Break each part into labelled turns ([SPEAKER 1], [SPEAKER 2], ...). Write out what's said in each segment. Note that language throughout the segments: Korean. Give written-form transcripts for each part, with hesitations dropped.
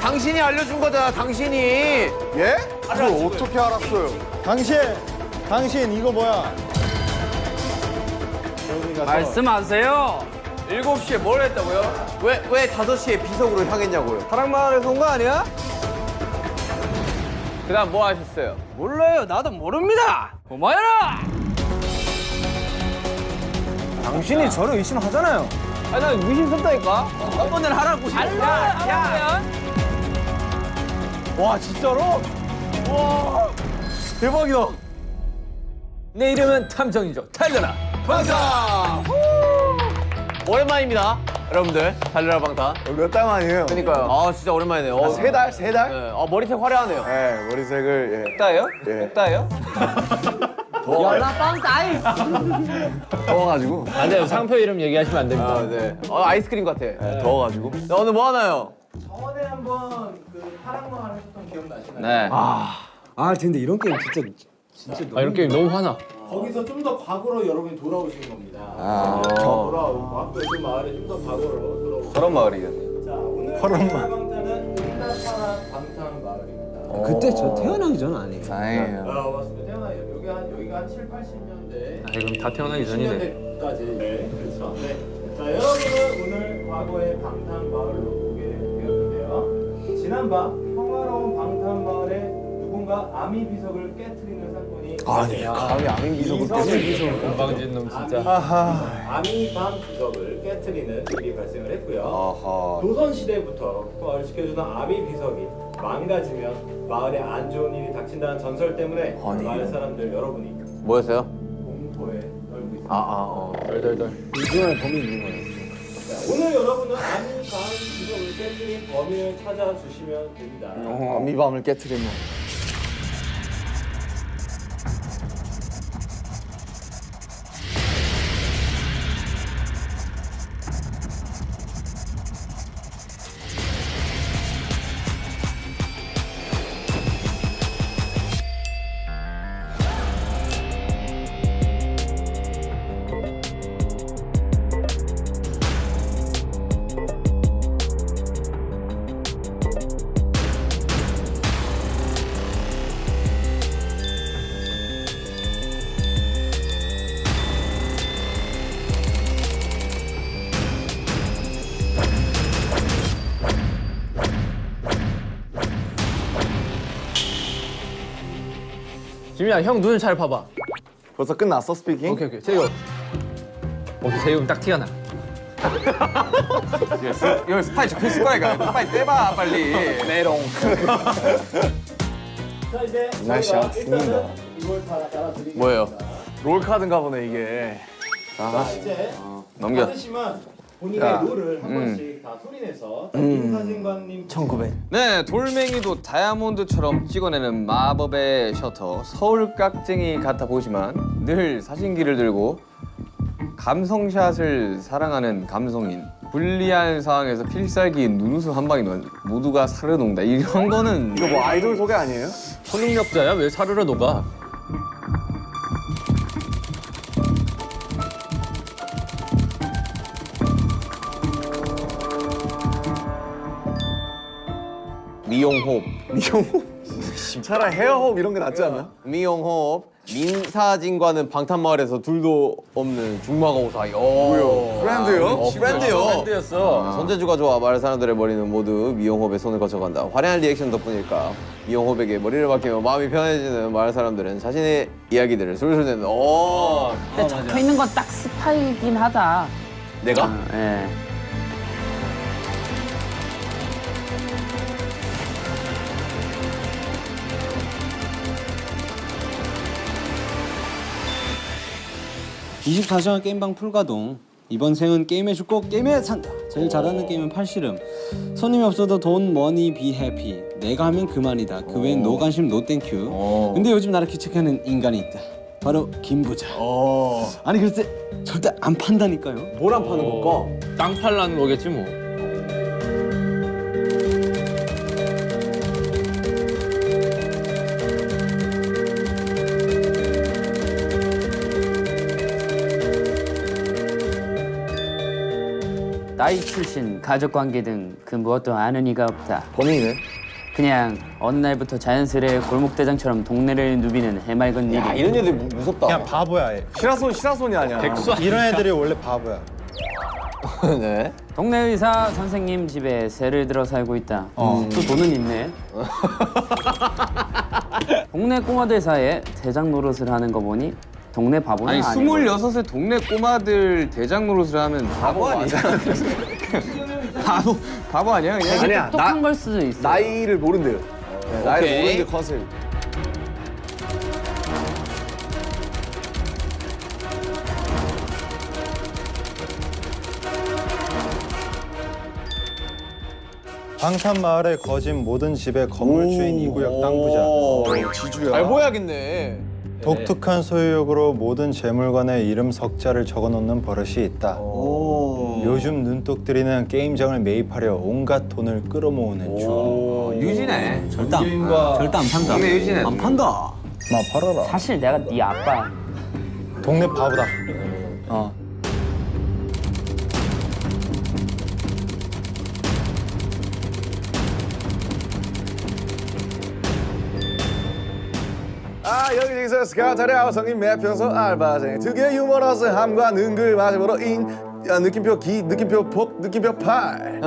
[SPEAKER 1] 당신이 알려준 거잖아, 당신이.
[SPEAKER 2] 예? 그걸 어떻게 알았어요?
[SPEAKER 3] 당신 이거 뭐야?
[SPEAKER 4] 말씀하세요.
[SPEAKER 1] 7시에 뭘 했다고요? 왜 5시에 비석으로 향했냐고요?
[SPEAKER 4] 사랑마을에서 온 거 아니야?
[SPEAKER 1] 그 다음 뭐 하셨어요?
[SPEAKER 4] 몰라요. 나도 모릅니다. 고마워라.
[SPEAKER 3] 당신이 저를 의심하잖아요.
[SPEAKER 1] 아니, 난 의심스럽다니까?
[SPEAKER 4] 한 번은 하라고. 야.
[SPEAKER 3] 와 진짜로? 와 대박이다.
[SPEAKER 4] 내 이름은 탐정이죠. 달려라.
[SPEAKER 1] 방탄! 오랜만입니다, 여러분들. 달려라 방탄.
[SPEAKER 2] 몇 달 만이에요?
[SPEAKER 1] 그러니까요. 아, 진짜 오랜만이네요.
[SPEAKER 2] 세 달? 세 달?
[SPEAKER 1] 네. 머리색 화려하네요.
[SPEAKER 2] 네, 머리색을 예.
[SPEAKER 4] 따요?
[SPEAKER 2] 예.
[SPEAKER 4] 따요?
[SPEAKER 2] 더워가지고.
[SPEAKER 4] 안 돼요. 상표 이름 얘기하시면 안 됩니다.
[SPEAKER 1] 아, 네. 아이스크림 같아.
[SPEAKER 2] 네, 더워가지고.
[SPEAKER 1] 나 오늘 뭐 하나요?
[SPEAKER 5] 저번에 한번 그 파랑마을 하셨던 기억나시나요?
[SPEAKER 4] 네.
[SPEAKER 3] 아 근데 이런 게임 진짜
[SPEAKER 4] 이런 게임 너무 화나.
[SPEAKER 5] 거기서 좀 더 과거로 여러분이 돌아오신 겁니다.
[SPEAKER 2] 아.
[SPEAKER 5] 돌아오고 왕도의 마을에 좀 더 과거로 돌아오고.
[SPEAKER 1] 그런 마을이요.
[SPEAKER 5] 자 오늘
[SPEAKER 2] 파랑마을.
[SPEAKER 5] 방탄은 응답하라 방탄 마을입니다.
[SPEAKER 3] 그때 저 태어나기 전 아니에요.
[SPEAKER 2] 다행이에요.
[SPEAKER 5] 맞습니다. 태어나요. 여기가 한 7, 80년대.
[SPEAKER 4] 아, 그럼 다 태어나기 전이네.
[SPEAKER 5] 10년대까지. 네, 그렇죠. 네. 자 여러분은 오늘 과거의 방탄 마을로 오게 되었는데요. 지난밤 평화로운 방탄 마을에 누군가 아미 비석을 깨트리는 사건이
[SPEAKER 2] 아니, 감히 아민 기석을 깨서.
[SPEAKER 4] 건방진 놈 진짜.
[SPEAKER 5] 아미밤 비석을 깨트리는 일이 발생을 했고요.
[SPEAKER 2] 아하.
[SPEAKER 5] 조선 시대부터 평화를 지켜주던 아미 비석이 망가지면 마을에 안 좋은 일이 닥친다는 전설 때문에
[SPEAKER 2] 아니.
[SPEAKER 5] 마을 사람들 여러분이
[SPEAKER 1] 뭐였어요?
[SPEAKER 5] 공포에 떨고 있습니다.
[SPEAKER 4] 덜덜덜.
[SPEAKER 3] 이중에 범이 있는 거예요.
[SPEAKER 5] 자, 오늘 여러분은 아미밤 비석을 깨트린 범인을 찾아주시면 됩니다.
[SPEAKER 2] 아미밤을 깨트리면.
[SPEAKER 4] 지민아, 형 눈을 잘 봐봐.
[SPEAKER 2] 벌써 끝났어, 스피킹?
[SPEAKER 4] 오케이. 세요. 오케이, 세요 딱 티가 나.
[SPEAKER 1] 이거 스파이 적혀있을 거니까. 빨리 떼봐, 빨리. 메롱.
[SPEAKER 5] 자 이제
[SPEAKER 2] 날씨가
[SPEAKER 5] 저희가 일단은
[SPEAKER 2] 죽는다.
[SPEAKER 5] 이걸 다 알아드리겠습니다.
[SPEAKER 1] 뭐예요?
[SPEAKER 2] 롤카드인가 보네, 이게.
[SPEAKER 5] 자 이제
[SPEAKER 1] 넘겨.
[SPEAKER 5] 받으시면 본인의
[SPEAKER 2] 자,
[SPEAKER 5] 롤을 한 번씩 다 소리내서 김사진관님
[SPEAKER 2] 1900.
[SPEAKER 1] 네, 돌멩이도 다이아몬드처럼 찍어내는 마법의 셔터. 서울 깍쟁이 같아 보이지만 늘 사진기를 들고 감성샷을 사랑하는 감성인. 불리한 상황에서 필살기인 눈웃음 한 방에 모두가 사르 녹는다. 이런 거는
[SPEAKER 2] 이거 뭐 아이돌 소개 아니에요?
[SPEAKER 4] 초능력자야? 왜 사르르 녹아?
[SPEAKER 1] 미용호흡.
[SPEAKER 2] 차라리 헤어호흡 이런 게 낫지 않나?
[SPEAKER 1] 미용호흡. 민사진과는 방탄마을에서 둘도 없는 중마고사.
[SPEAKER 2] 뭐요? 프렌드요?
[SPEAKER 1] 프렌드요.
[SPEAKER 4] 밴드였어.
[SPEAKER 1] 손재주가 좋아 마을 사람들의 머리는 모두 미용호흡에 손을 거쳐간다. 화려한 리액션 덕분일까 미용호흡에게 머리를 맡기며 마음이 편해지는 마을 사람들은 자신의 이야기들을 술술 내는.
[SPEAKER 6] 근데 적혀 있는 건 딱 스파이긴 하다.
[SPEAKER 1] 내가?
[SPEAKER 6] 예.
[SPEAKER 7] (24시간) 게임방 풀가동. 이번 생은 게임에 죽고 게임에 산다. 제일 잘하는 게임은 팔씨름. 손님이 없어도 돈 머니 비 해피. 내가 하면 그만이다. 그 외엔 노 관심 노 땡큐. 근데 요즘 나를 귀책하는 인간이 있다. 바로 김부자. 아니 글쎄 절대 안 판다니까요.
[SPEAKER 2] 뭘 안 파는 걸까?
[SPEAKER 4] 땅 팔라는 거겠지 뭐.
[SPEAKER 8] 나이, 출신, 가족관계 등 그 무엇도 아는 이가 없다.
[SPEAKER 2] 범인이네.
[SPEAKER 8] 그냥 어느 날부터 자연스레 골목대장처럼 동네를 누비는 해맑은
[SPEAKER 1] 야
[SPEAKER 8] 일이.
[SPEAKER 1] 이런 애들 무섭다.
[SPEAKER 9] 그냥 바보야 얘.
[SPEAKER 2] 시라손이 아니야.
[SPEAKER 9] 이런 애들이 원래 바보야.
[SPEAKER 1] 네.
[SPEAKER 8] 동네 의사 선생님 집에 새를 들어 살고 있다. 또 돈은 있네. 동네 꼬마들 사이에 대장 노릇을 하는 거 보니 동네 바보는
[SPEAKER 7] 아니
[SPEAKER 8] 아니고.
[SPEAKER 7] 26의 동네 꼬마들 대장 노릇을 하면 바보 아니야? 바보 아니야 그냥?
[SPEAKER 2] 아니야.
[SPEAKER 8] 똑똑한 걸 수도 있어.
[SPEAKER 2] 나이를 모른대요. 네, 나이를
[SPEAKER 1] 오케이.
[SPEAKER 2] 모르는 게 컨셉.
[SPEAKER 9] 방탄마을에 거진 모든 집의 건물주인 이 구역 땅 부자.
[SPEAKER 2] 지주야.
[SPEAKER 1] 잘 보여야겠네.
[SPEAKER 9] 독특한 소유욕으로 모든 재물관에 이름 석자를 적어놓는 버릇이 있다. 요즘 눈독 들이는 게임장을 매입하려 온갖 돈을 끌어모으는 중.
[SPEAKER 7] 유진해.
[SPEAKER 3] 절대 안 판다.
[SPEAKER 7] 동네 유진해.
[SPEAKER 3] 안 판다.
[SPEAKER 9] 나 팔아라.
[SPEAKER 8] 사실 내가 네 아빠.
[SPEAKER 9] 동네 바보다.
[SPEAKER 2] 아 여기저기서 스카타리 아우성인 매평소 알바생 특유의 유머러스함과 능글맞음으로 느낌표 기, 느낌표 복, 느낌표 팔.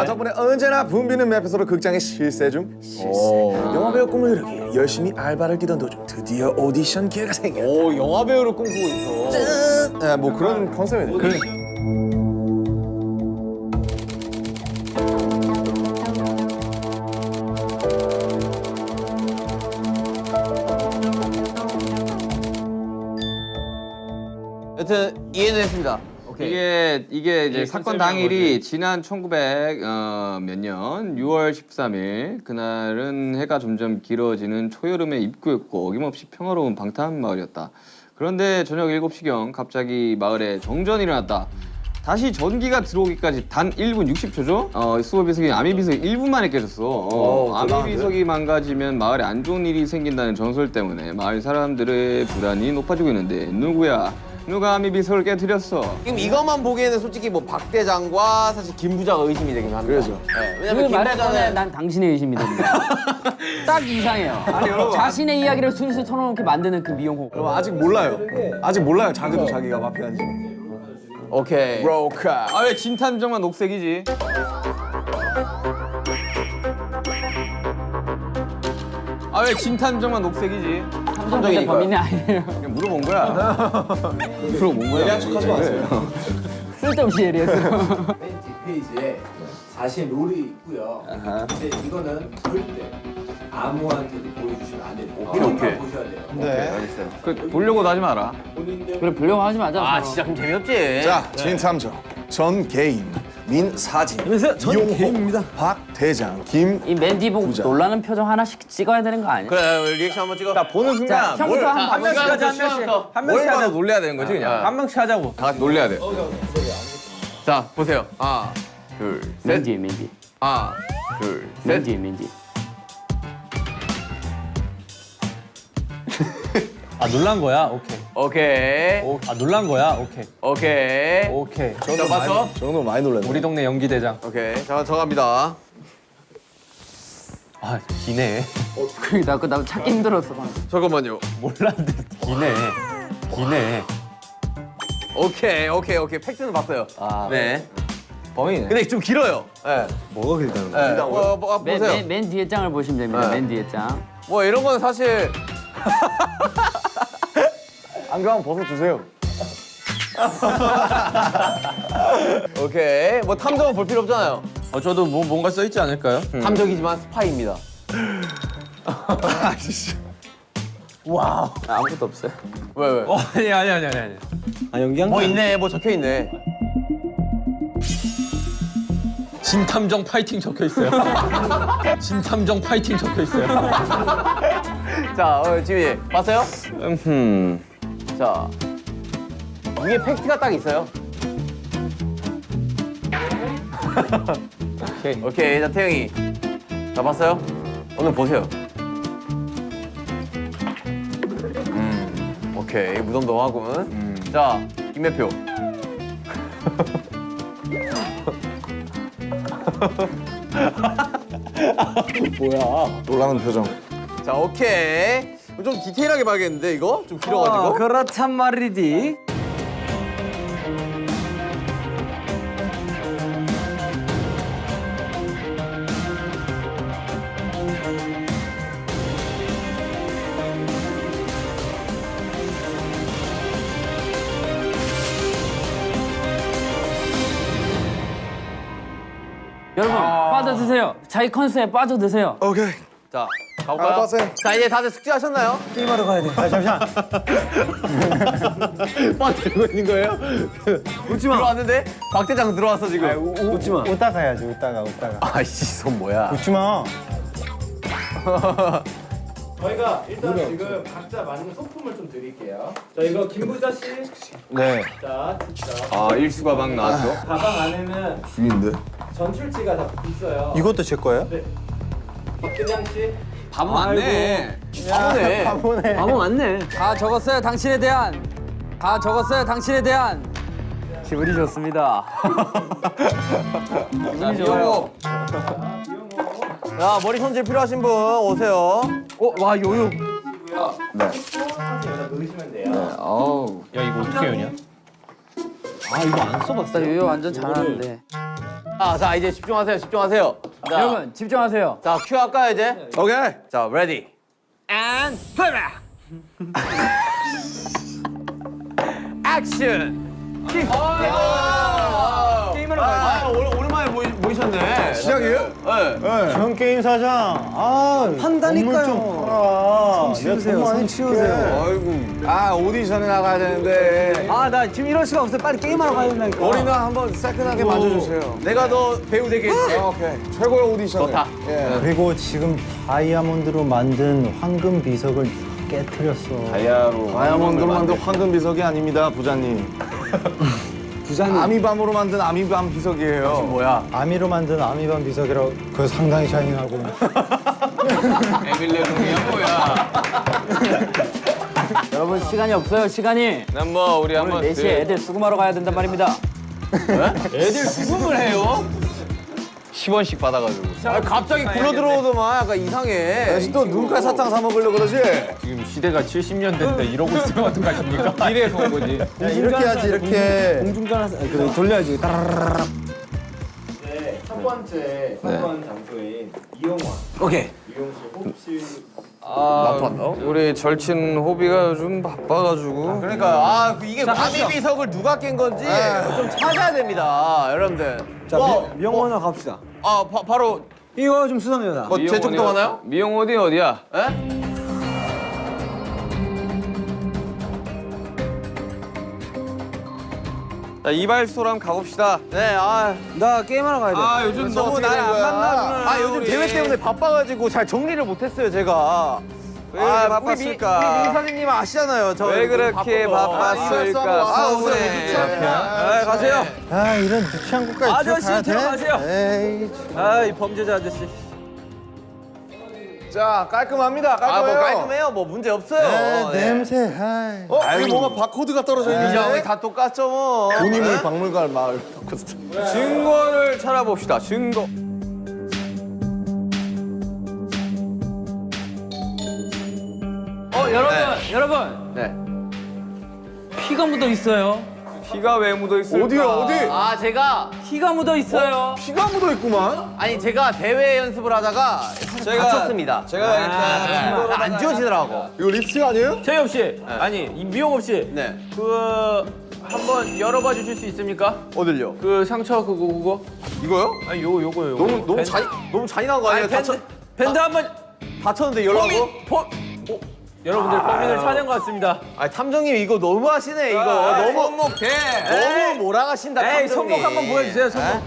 [SPEAKER 2] 덕분에 언제나 붐비는 매평소로 극장의 실세 중 실세. 영화배우 꿈을 이루기 위해 열심히 알바를 뛰던 도중 드디어 오디션 기회가 생겼다.
[SPEAKER 1] 오 영화 배우를 꿈꾸고 있어.
[SPEAKER 2] 짠! 뭐 그런 컨셉이네.
[SPEAKER 1] 여튼 이해는 했습니다. 오케이.
[SPEAKER 7] 이게 이제
[SPEAKER 4] 이게
[SPEAKER 7] 사건
[SPEAKER 4] 컨셉이란
[SPEAKER 7] 당일이 지난 1900 몇 년 6월 13일 그날은 해가 점점 길어지는 초여름의 입구였고 어김없이 평화로운 방탄마을이었다. 그런데 저녁 7시경 갑자기 마을에 정전이 일어났다. 다시 전기가 들어오기까지 단 1분 60초죠? 수호 비석이 아미 비석이 1분 만에 깨졌어. 아미 비석이 망가지면 마을에 안 좋은 일이 생긴다는 전설 때문에 마을 사람들의 불안이 높아지고 있는데 누구야? 누가 아미 비석을 깨뜨렸어?
[SPEAKER 1] 지금 이것만 보기에는 솔직히 뭐 박 대장과 사실 김 부자가 의심이 되긴 합니다.
[SPEAKER 2] 그래서.
[SPEAKER 1] 네,
[SPEAKER 8] 그
[SPEAKER 1] 왜냐면 김
[SPEAKER 8] 말에 꺼내
[SPEAKER 1] 부자는
[SPEAKER 8] 난 당신의 의심이 됩니다. 딱 이상해요. 자신의 이야기를 술술 털어놓게 만드는 그 미용호.
[SPEAKER 2] 그럼 아직 몰라요. 아직 몰라요. 자기도 자기가 마피아인지.
[SPEAKER 1] 오케이.
[SPEAKER 2] 로카.
[SPEAKER 7] 아 왜 진탐정만 녹색이지? 아 왜 진탐정만 녹색이지?
[SPEAKER 8] 탐정인데 범인이 아니에요.
[SPEAKER 7] 그냥 물어본 거야. 물어본 거야.
[SPEAKER 2] 예리한 척하지 마세요.
[SPEAKER 8] 쓸데없이 예리해서.
[SPEAKER 5] 맨 뒷페이지에 자신 롤이 있고요. 근데 이거는 절대 아무한테도 보여주시면 안 돼요. 본인만 보셔야 돼요.
[SPEAKER 9] 네.
[SPEAKER 7] 그 보려고 하지 마라.
[SPEAKER 5] 본인들
[SPEAKER 8] 그래 보려고 하지 마자.
[SPEAKER 1] 아 진짜 그럼 재미없지.
[SPEAKER 2] 자, 진탐정, 전 개인, 민사진,
[SPEAKER 3] 안녕하세요. 전
[SPEAKER 2] 이용호,
[SPEAKER 3] 개인입니다.
[SPEAKER 2] 박 대장, 김.
[SPEAKER 8] 이 맨디 보고
[SPEAKER 2] 부자.
[SPEAKER 8] 놀라는 표정 하나씩 찍어야 되는 거 아니야?
[SPEAKER 1] 그래 리액션 한번 찍어.
[SPEAKER 7] 자 보는 순간
[SPEAKER 8] 자, 형부터 한번
[SPEAKER 7] 한 명씩
[SPEAKER 8] 봐보자.
[SPEAKER 7] 하자 한 명씩. 한 명씩 하자 놀래야 되는 거지 그냥. 한 명씩 하자고. 다 같이 놀래야 돼.
[SPEAKER 1] 자 보세요. 하나 둘 셋.
[SPEAKER 8] 맨디 맨디.
[SPEAKER 1] 하나 둘 셋.
[SPEAKER 8] 맨디 맨디.
[SPEAKER 4] 아 놀란 거야? 오케이.
[SPEAKER 1] 오케이.
[SPEAKER 4] 아 놀란 거야? 오케이.
[SPEAKER 1] 오케이.
[SPEAKER 4] 오케이.
[SPEAKER 1] 자 맞춰.
[SPEAKER 2] 저 정도 많이 놀랐네.
[SPEAKER 4] 우리 동네 연기 대장.
[SPEAKER 1] 오케이. 자 저갑니다.
[SPEAKER 4] 아 기네.
[SPEAKER 8] 나 찾기 힘들었어 방금.
[SPEAKER 1] 잠깐만요.
[SPEAKER 4] 몰랐는데 기네. 기네.
[SPEAKER 1] 오케이. 팩트는 봤어요. 네.
[SPEAKER 2] 범인이네.
[SPEAKER 1] 근데 좀 길어요. 네.
[SPEAKER 3] 뭐가 길다는 거야?
[SPEAKER 1] 네. 보세요.
[SPEAKER 8] 맨 뒤에 장을 보시면 됩니다.
[SPEAKER 1] 네.
[SPEAKER 8] 맨 뒤에 장.
[SPEAKER 1] 뭐 이런 건 사실
[SPEAKER 2] 안경 벗어 주세요.
[SPEAKER 1] 오케이. 뭐 탐정은 볼 필요 없잖아요.
[SPEAKER 4] 저도 뭐 뭔가 써 있지 않을까요?
[SPEAKER 1] 탐정이지만 스파이입니다.
[SPEAKER 4] 와우. 아무것도 없어요.
[SPEAKER 1] 왜?
[SPEAKER 4] 아니.
[SPEAKER 3] 아 연기한
[SPEAKER 1] 뭐
[SPEAKER 3] 거
[SPEAKER 1] 있네. 뭐 적혀 있네.
[SPEAKER 4] 진탐정 파이팅 적혀 있어요. 진탐정 파이팅 적혀 있어요.
[SPEAKER 1] 자, 지민이 봤어요? 자, 위에 팩트가 딱 있어요. 오케이. 자, 태영이. 자, 봤어요? 오늘 보세요. 오케이. 무덤덤하군. 자, 김매표.
[SPEAKER 2] 놀라는 표정.
[SPEAKER 1] 자, 오케이. 좀 디테일하게 봐야겠는데 이거? 좀 길어가지고.
[SPEAKER 8] 그렇단 말이디. 여러분 빠져드세요. 자기 컨셉에 빠져드세요.
[SPEAKER 2] 오케이.
[SPEAKER 1] 자, 가볼까요?
[SPEAKER 2] 알바생.
[SPEAKER 1] 자, 이제 다들 숙제하셨나요?
[SPEAKER 3] 게임하러 가야 돼.
[SPEAKER 9] 잠시만.
[SPEAKER 1] 빠 들고 있는 거예요? 웃지 마. 들어왔는데 박 대장 들어왔어 지금.
[SPEAKER 9] 웃지 마. 웃다가 해야지. 웃다가.
[SPEAKER 1] 아이씨, 손 뭐야?
[SPEAKER 9] 웃지 마.
[SPEAKER 5] 저희가 일단 지금 각자 맞는 소품을 좀 드릴게요. 자, 이거 김부자 씨.
[SPEAKER 2] 네.
[SPEAKER 5] 자,
[SPEAKER 1] 아, 일수 가방 나왔어.
[SPEAKER 5] 가방 안에는
[SPEAKER 2] 죽인데.
[SPEAKER 5] 전출지가 다 있어요.
[SPEAKER 9] 이것도 제 거예요?
[SPEAKER 5] 네. 박대장 씨.
[SPEAKER 1] 바보 맞네. 바보네.
[SPEAKER 9] 바보네.
[SPEAKER 8] 바보 맞네. 다 적었어요. 당신에 대한. 다 적었어요. 당신에 대한. 기분이 좋습니다. 기분이 좋아요.
[SPEAKER 1] 야, 머리 손질 필요하신 분 오세요.
[SPEAKER 8] 와 요요.
[SPEAKER 2] 네.
[SPEAKER 5] 여기다 넣으시면 돼요.
[SPEAKER 4] 야 이거 어떻게 해냐?
[SPEAKER 8] 나 요요 완전 잘하는데.
[SPEAKER 1] 자, 이제 집중하세요. 집중하세요. 자,
[SPEAKER 8] 여러분 집중하세요.
[SPEAKER 1] 자, 큐 할까요 이제?
[SPEAKER 2] 오케이.
[SPEAKER 1] 자, 레디.
[SPEAKER 8] And play.
[SPEAKER 1] 액션. 게임하러 가야지. 오랜만에 모이셨네.
[SPEAKER 2] 시작이에요?
[SPEAKER 1] 네.
[SPEAKER 9] 전 게임 사장. 판다니까요. 좀 팔아. 치우세요. 손 치우세요.
[SPEAKER 2] 아이고. 오디션에 나가야 되는데.
[SPEAKER 3] 나 지금 이럴 수가 없어요. 빨리 게임하러 가야 된다니까.
[SPEAKER 2] 머리나 한번 새끈하게 만져주세요.
[SPEAKER 1] 내가 너 배우 되게 했지.
[SPEAKER 2] 오케이. 최고의 오디션.
[SPEAKER 1] 좋다.
[SPEAKER 2] 예.
[SPEAKER 9] 그리고 지금 다이아몬드로 만든 황금 비석을 깨트렸어.
[SPEAKER 2] 다이아몬드로 만든 황금 비석이 아닙니다, 부자님.
[SPEAKER 3] 부자님.
[SPEAKER 2] 아미밤으로 만든 아미밤 비석이에요.
[SPEAKER 1] 뭐야?
[SPEAKER 9] 아미로 만든 아미밤 비석이라고 그거 상당히 샤이닝하고.
[SPEAKER 1] 에밀레 동이야 뭐야?
[SPEAKER 8] 여러분 시간이 없어요. 시간이.
[SPEAKER 1] 난 뭐 우리
[SPEAKER 8] 오늘
[SPEAKER 1] 한번
[SPEAKER 8] 4시에 애들 수금하러 가야 된단 말입니다.
[SPEAKER 1] 애들 수금을 해요? 10원씩 받아가지고. 갑자기 굴러 들어오더만 약간 이상해.
[SPEAKER 2] 다시 또 눈깔 사탕 사 먹으려고 그러지?
[SPEAKER 4] 지금 시대가 70년대인데 이러고 있으면 어떡하십니까?
[SPEAKER 1] 이래서 온 거지.
[SPEAKER 9] 이렇게 하지 이렇게.
[SPEAKER 3] 공중전 그래 돌려야지. 따라라라라.
[SPEAKER 5] 네, 첫 번째 사건 장소인 이용원.
[SPEAKER 3] 오케이.
[SPEAKER 5] 이용 씨 혹시
[SPEAKER 1] 우리 절친 호비가 요즘 바빠가지고. 그러니까 이게 아미 비석을 누가 깬 건지 좀 찾아야 됩니다, 여러분들.
[SPEAKER 3] 자 미영원으로 갑시다.
[SPEAKER 1] 바로
[SPEAKER 3] 이거 좀 수상해요.
[SPEAKER 1] 뭐 제쪽도 하나요?
[SPEAKER 10] 미용 어디야?
[SPEAKER 1] 에?
[SPEAKER 10] 자, 이발소랑 가봅시다.
[SPEAKER 1] 네,
[SPEAKER 3] 나 게임하러 가야 돼.
[SPEAKER 1] 요즘 너무 날 안 만나주는. 요즘 대회 때문에 바빠가지고 잘 정리를 못했어요, 제가.
[SPEAKER 10] 왜 이렇게 바빴을까?
[SPEAKER 1] 우리 민사장님 아시잖아요. 저
[SPEAKER 10] 왜 그렇게 바빴을까?
[SPEAKER 1] 서운해.
[SPEAKER 10] 가세요.
[SPEAKER 9] 이런 유치한 것까지
[SPEAKER 3] 아저씨 들어가세요.
[SPEAKER 9] 에이.
[SPEAKER 3] 이 범죄자 아저씨.
[SPEAKER 2] 자, 깔끔합니다. 깔끔해요.
[SPEAKER 1] 뭐 깔끔해요. 뭐 문제 없어요. 네.
[SPEAKER 9] 냄새.
[SPEAKER 2] 여기 뭔가 바코드가 떨어져 있는데?
[SPEAKER 1] 이장이 다 똑같죠, 뭐.
[SPEAKER 2] 본인물 박물관 마을.
[SPEAKER 10] 증거를 찾아봅시다. 증거.
[SPEAKER 8] 여러분
[SPEAKER 1] 네.
[SPEAKER 8] 피가 묻어 있어요.
[SPEAKER 10] 피가 왜 묻어 있을까?
[SPEAKER 2] 어디?
[SPEAKER 1] 제가
[SPEAKER 8] 피가 묻어 있어요.
[SPEAKER 2] 피가 묻어 있구만.
[SPEAKER 1] 제가 대회 연습을 하다가 다쳤습니다.
[SPEAKER 10] 제가 일단
[SPEAKER 1] 안 지워지더라고.
[SPEAKER 2] 이거 립스틱 아니에요?
[SPEAKER 4] 최엽 씨, 아니 미용업 씨,
[SPEAKER 1] 네.
[SPEAKER 4] 한번 열어봐 주실 수 있습니까?
[SPEAKER 1] 어딜요?
[SPEAKER 4] 그 상처 그거.
[SPEAKER 1] 이거요?
[SPEAKER 4] 아니 요거요.
[SPEAKER 1] 너무 잔인한 거 아니에요?
[SPEAKER 4] 밴드 한번
[SPEAKER 1] 다쳤는데 열라고?
[SPEAKER 4] 여러분들 범인을 찾은 것 같습니다.
[SPEAKER 1] 탐정님 이거 너무 하시네 이거. 너무
[SPEAKER 10] 손목대.
[SPEAKER 1] 너무 몰아가신다.
[SPEAKER 4] 에이
[SPEAKER 1] 탐정님.
[SPEAKER 4] 손목 한번 보여주세요. 손목.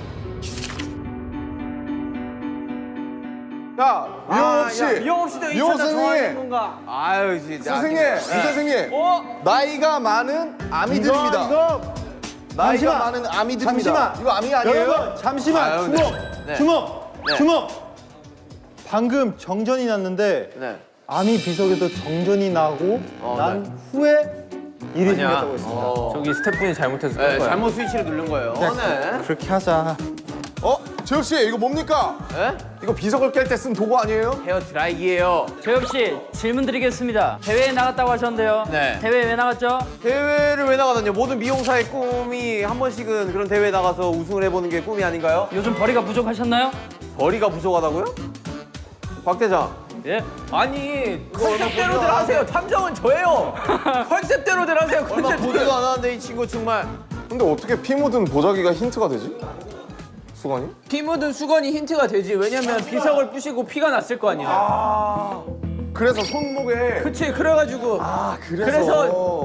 [SPEAKER 2] 자, 미용업 씨.
[SPEAKER 3] 미영업 씨도 이
[SPEAKER 2] 미용
[SPEAKER 3] 천사 좋아하는
[SPEAKER 2] 선생님.
[SPEAKER 3] 건가?
[SPEAKER 1] 아유 진짜.
[SPEAKER 2] 선생님, 이 선생님. 나이가 많은 아미들입니다. 나이가
[SPEAKER 9] 잠시만.
[SPEAKER 2] 많은 아미들입니다.
[SPEAKER 9] 잠시만.
[SPEAKER 2] 이거 아미 아니에요?
[SPEAKER 9] 여러분 잠시만.
[SPEAKER 1] 아유,
[SPEAKER 9] 주목.
[SPEAKER 1] 네.
[SPEAKER 9] 주목. 주목. 방금 정전이 났는데
[SPEAKER 1] 네.
[SPEAKER 9] 아미 비석에도 정전이 나고 난 후에 일이 생겼다고 했습니다.
[SPEAKER 4] 저기 스태프분이 잘못해서
[SPEAKER 1] 네,
[SPEAKER 4] 그런 거야.
[SPEAKER 1] 잘못 스위치를 누른 거예요. 네.
[SPEAKER 9] 그렇게 하자.
[SPEAKER 2] 재엽 씨 이거 뭡니까?
[SPEAKER 1] 에?
[SPEAKER 2] 이거 비석을 깰 때 쓴 도구 아니에요?
[SPEAKER 1] 헤어 드라이기예요.
[SPEAKER 8] 재엽 씨 질문 드리겠습니다. 대회에 나갔다고 하셨는데요.
[SPEAKER 1] 네.
[SPEAKER 8] 대회 왜 나갔죠?
[SPEAKER 1] 대회를 왜 나가느냐? 모든 미용사의 꿈이 한 번씩은 그런 대회에 나가서 우승을 해보는 게 꿈이 아닌가요?
[SPEAKER 8] 요즘 벌이가 부족하셨나요?
[SPEAKER 1] 거리가 부족하다고요? 박 대장.
[SPEAKER 8] 예.
[SPEAKER 4] 아니 컨셉대로들 하세요. 탐정은 저예요. 컨셉대로들 하세요.
[SPEAKER 1] 얼마
[SPEAKER 4] 컨셉대로.
[SPEAKER 1] 보지도 않았는데 이 친구 정말.
[SPEAKER 2] 근데 어떻게 피 묻은 보자기가 힌트가 되지? 수건이?
[SPEAKER 4] 피 묻은 수건이 힌트가 되지. 왜냐면 비석을 부시고 피가 났을 거 아니야.
[SPEAKER 2] 그래서 손목에
[SPEAKER 4] 그치. 그래가지고.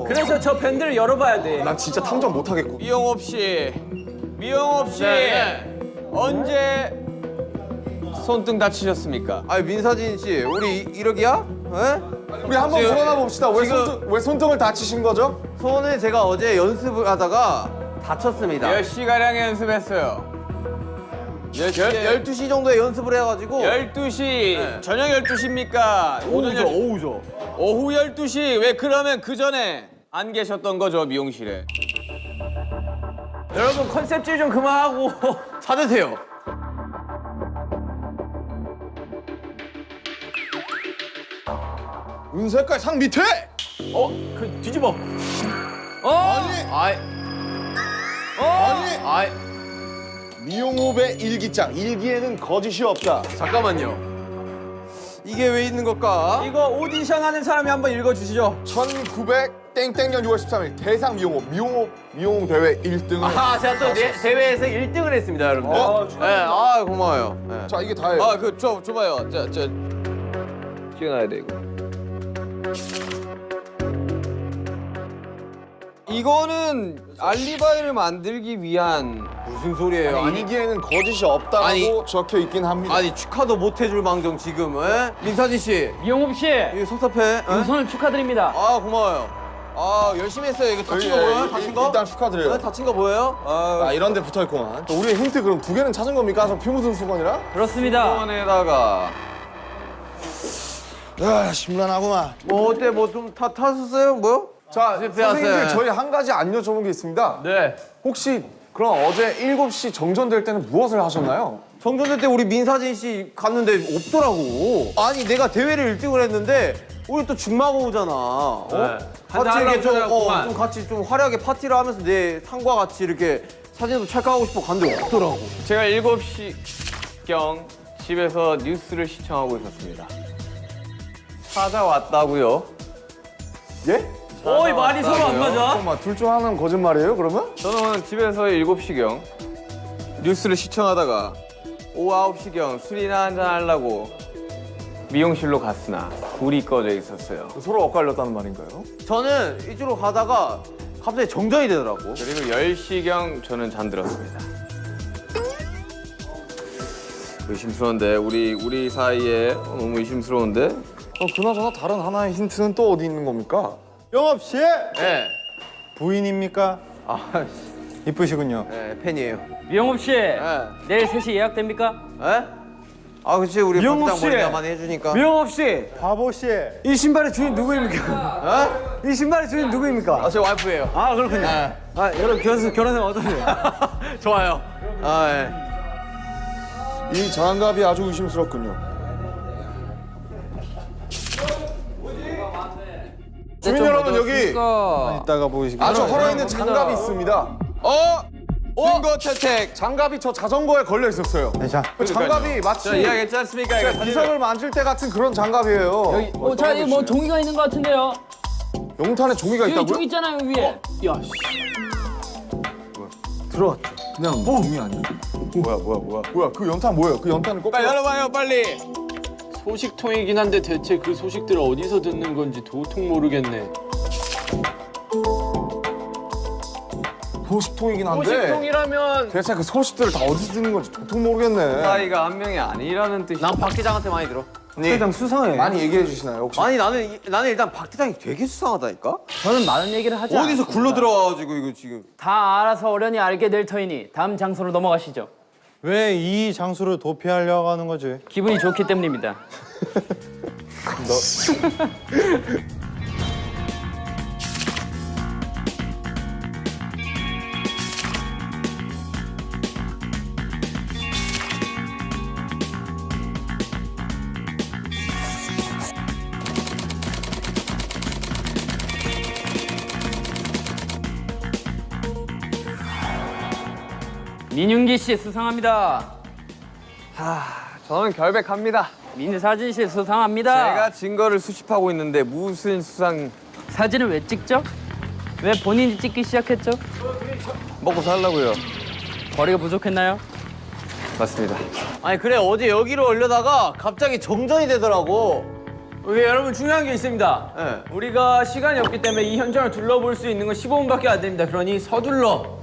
[SPEAKER 4] 그래서 저 밴드를 열어봐야 돼.
[SPEAKER 2] 난 진짜 탐정 못하겠고.
[SPEAKER 10] 미용업 씨, 미용업 씨, 언제 손등 다치셨습니까?
[SPEAKER 1] 아니 민사진 씨, 우리 이러기야? 에?
[SPEAKER 2] 우리 한번
[SPEAKER 1] 지금-
[SPEAKER 2] 물어나 봅시다. 왜,
[SPEAKER 1] 지금-
[SPEAKER 2] 왜 손등을 다치신 거죠?
[SPEAKER 1] 손을 제가 어제 연습을 하다가 다쳤습니다.
[SPEAKER 10] 몇 시가량 연습했어요?
[SPEAKER 1] 12시 정도에 연습을 해가지고
[SPEAKER 10] 12시,
[SPEAKER 1] 네.
[SPEAKER 10] 저녁 12시입니까?
[SPEAKER 1] 오후죠.
[SPEAKER 10] 오후 12시, 왜 그러면 그 전에 안 계셨던 거죠, 미용실에?
[SPEAKER 4] 여러분 컨셉질 좀 그만하고.
[SPEAKER 1] 찾으세요.
[SPEAKER 2] 은색깔 상 밑에!
[SPEAKER 4] 그 뒤집어.
[SPEAKER 1] 아이,
[SPEAKER 2] 아니 미용업의 일기장. 일기에는 거짓이 없다.
[SPEAKER 1] 잠깐만요. 이게 왜 있는 걸까?
[SPEAKER 4] 이거 오디션 하는 사람이 한번 읽어주시죠.
[SPEAKER 2] 1900 땡땡년 6월 13일 대상 미용업 대회 1등을.
[SPEAKER 1] 아, 제가 또 대회에서 1등을 했습니다, 여러분. 네, 아, 고마워요. 네.
[SPEAKER 2] 자 이게 다예요.
[SPEAKER 10] 아, 줘봐요. 찍어놔야 돼, 이거. 이거는 알리바이를 만들기 위한
[SPEAKER 1] 무슨 소리예요? 아니,
[SPEAKER 2] 일기에는 거짓이 없다고
[SPEAKER 1] 아니.
[SPEAKER 2] 적혀 있긴 합니다.
[SPEAKER 1] 아니 축하도 못 해줄 망정 지금, 에? 민사진 씨,
[SPEAKER 8] 이용업 씨
[SPEAKER 1] 이거 섭섭해. 에?
[SPEAKER 8] 우선은 축하드립니다.
[SPEAKER 1] 아, 고마워요. 아, 열심히 했어요. 이거 다친 거
[SPEAKER 2] 예,
[SPEAKER 1] 보여요?
[SPEAKER 2] 일-
[SPEAKER 1] 다친 거?
[SPEAKER 2] 일단 축하드려요.
[SPEAKER 1] 네, 다친 거 보여요?
[SPEAKER 2] 아 이런 데 붙어 있구만. 우리의 힌트 그럼 2개는 찾은 겁니까? 저 피 묻은 수건이랑?
[SPEAKER 8] 그렇습니다.
[SPEAKER 10] 수건에다가
[SPEAKER 2] 야 심란하구만.
[SPEAKER 1] 뭐 어때? 뭐 좀 탔었어요? 뭐요?
[SPEAKER 2] 자
[SPEAKER 1] 실패하세요.
[SPEAKER 2] 선생님들 저희 한 가지 안 여쭤본 게 있습니다.
[SPEAKER 4] 네.
[SPEAKER 2] 혹시 그럼 어제 7시 정전될 때는 무엇을 하셨나요?
[SPEAKER 1] 정전될 때 우리 민사진 씨 갔는데 없더라고. 아니 내가 대회를 1등을 했는데 우리 또 중마고우잖아. 어? 같이
[SPEAKER 4] 한잔
[SPEAKER 1] 이렇게 좀,
[SPEAKER 4] 하려고
[SPEAKER 1] 좀 같이 좀 화려하게 파티를 하면서 내 상과 같이 이렇게 사진도 찰칵하고 싶어 갔는데 없더라고.
[SPEAKER 10] 제가 7시경 집에서 뉴스를 시청하고 있었습니다. 찾아왔다고요?
[SPEAKER 2] 예?
[SPEAKER 4] 어이 말이 서로 안 맞아.
[SPEAKER 2] 잠깐만 둘 중 하나는 거짓말이에요 그러면?
[SPEAKER 10] 저는 집에서 7시경 뉴스를 시청하다가 오후 9시경 술이나 한잔 하려고 미용실로 갔으나 불이 꺼져 있었어요.
[SPEAKER 2] 서로 엇갈렸다는 말인가요?
[SPEAKER 1] 저는 이쪽으로 가다가 갑자기 정전이 되더라고.
[SPEAKER 10] 그리고 10시경 저는 잠들었습니다. 의심스러운데 우리 사이에 너무 의심스러운데?
[SPEAKER 2] 그나저나 다른 하나의 힌트는 또 어디 있는 겁니까?
[SPEAKER 9] 영업 씨
[SPEAKER 1] 네.
[SPEAKER 9] 부인입니까?
[SPEAKER 1] 아,
[SPEAKER 9] 이쁘시군요.
[SPEAKER 1] 네, 팬이에요.
[SPEAKER 8] 이용업 씨
[SPEAKER 1] 네.
[SPEAKER 8] 내일 3시 예약됩니까?
[SPEAKER 1] 에? 아, 그치 우리
[SPEAKER 4] 미용국
[SPEAKER 1] 박장
[SPEAKER 4] 씨.
[SPEAKER 1] 머리가 많이 해주니까.
[SPEAKER 4] 미용업 씨,
[SPEAKER 9] 바보 씨.
[SPEAKER 4] 이 신발의 주인 누구입니까?
[SPEAKER 1] 어?
[SPEAKER 4] 이 신발의 주인 누구입니까?
[SPEAKER 1] 아, 제 와이프예요.
[SPEAKER 4] 아 그렇군요. 아 여러분 결혼하면 어떠세요?
[SPEAKER 1] 좋아요. 아, 예.
[SPEAKER 2] 이 장갑이 아주 의심스럽군요. 주민 여러분 여기
[SPEAKER 9] 이따가 보시고.
[SPEAKER 2] 아주 헐어있는 장갑이 있습니다.
[SPEAKER 10] 증거 채택!
[SPEAKER 2] 장갑이 저 자전거에 걸려 있었어요.
[SPEAKER 9] 네, 자,
[SPEAKER 2] 그 장갑이 마치
[SPEAKER 10] 저 이야기했지 않습니까? 이거 사진을
[SPEAKER 2] 비석을 만질 때 같은 그런 장갑이에요.
[SPEAKER 8] 자 이거 뭐 종이가 있는 것 같은데요.
[SPEAKER 2] 용탄에 종이가
[SPEAKER 8] 여기
[SPEAKER 2] 있다고요?
[SPEAKER 8] 종이 있잖아요 위에.
[SPEAKER 2] 들어갔죠. 그냥 종이 아니야? 뭐야? 그 연탄 뭐예요? 그 연탄을 꼭
[SPEAKER 10] 빨리 열어봐요, 빨리!
[SPEAKER 4] 소식통이긴 한데 대체 그 소식들을 어디서 듣는 건지 도통 모르겠네.
[SPEAKER 2] 소식통이긴 한데
[SPEAKER 4] 소식통이라면
[SPEAKER 2] 대체 그 소식들을 다 어디서 듣는 건지 도통 모르겠네.
[SPEAKER 10] 사이가 한 명이 아니라는 뜻이.
[SPEAKER 1] 난 박 대장한테 많이 들어.
[SPEAKER 4] 일단 수상해.
[SPEAKER 2] 많이 얘기해 주시나요 혹시?
[SPEAKER 1] 아니 나는 일단 박 대장이 되게 수상하다니까.
[SPEAKER 8] 저는 많은 얘기를 하지
[SPEAKER 1] 어디서
[SPEAKER 8] 않습니다.
[SPEAKER 1] 굴러 들어와가지고 이거 지금.
[SPEAKER 8] 다 알아서 어련히 알게 될 터이니 다음 장소로 넘어가시죠.
[SPEAKER 9] 왜 이 장소를 도피하려고 하는 거지?
[SPEAKER 8] 기분이 좋기 때문입니다. 민윤기 씨 수상합니다.
[SPEAKER 10] 저는 결백합니다.
[SPEAKER 8] 민사진 씨 수상합니다.
[SPEAKER 10] 제가 증거를 수집하고 있는데 무슨 수상
[SPEAKER 8] 사진을 왜 찍죠? 왜 본인이 찍기 시작했죠?
[SPEAKER 10] 먹고 살라고요.
[SPEAKER 8] 거리가 부족했나요?
[SPEAKER 10] 맞습니다.
[SPEAKER 1] 아니 그래 어제 여기로 올려다가 갑자기 정전이 되더라고.
[SPEAKER 3] 오케이, 여러분 중요한 게 있습니다.
[SPEAKER 1] 네.
[SPEAKER 3] 우리가 시간이 없기 때문에 이 현장을 둘러볼 수 있는 건 15분밖에 안 됩니다. 그러니 서둘러,